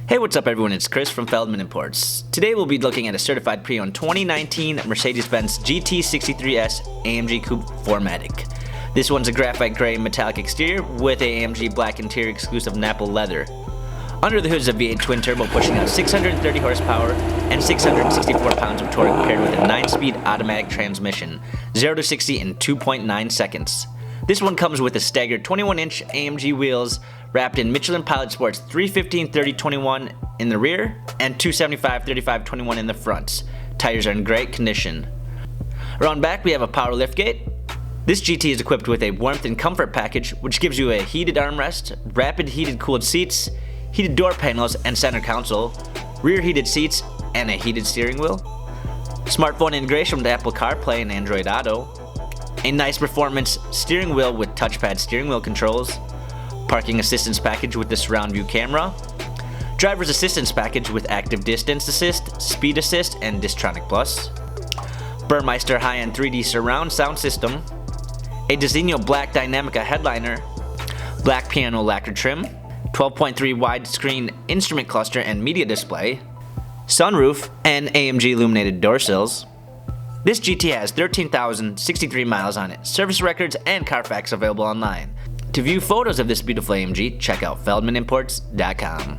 Hey, what's up everyone, it's Chris from Feldmann Imports. Today we'll be looking at a certified pre-owned 2019 Mercedes-Benz GT S AMG Coupe 4MATIC. This one's a graphite gray metallic exterior with a AMG black interior exclusive Napple leather. Under the hood is a V8 twin turbo pushing out 630 horsepower and 664 pounds of torque paired with a 9-speed automatic transmission, 0 to 60 in 2.9 seconds. This one comes with a staggered 21-inch AMG wheels wrapped in Michelin Pilot Sports 315/30/21 in the rear and 275/35/21 in the front. Tires are in great condition. Around back we have a power liftgate. This GT is equipped with a warmth and comfort package which gives you a heated armrest, rapid heated cooled seats, heated door panels and center console, rear heated seats, and a heated steering wheel. Smartphone integration with Apple CarPlay and Android Auto. A nice performance steering wheel with touchpad steering wheel controls. Parking assistance package with the surround view camera. Driver's assistance package with active distance assist, speed assist, and Distronic Plus. Burmeister high-end 3D surround sound system. A Designo black Dynamica headliner. Black piano lacquer trim. 12.3 widescreen instrument cluster and media display. Sunroof and AMG illuminated door sills. This GT has 13,063 miles on it, service records and Carfax available online. To view photos of this beautiful AMG, check out feldmanimports.com.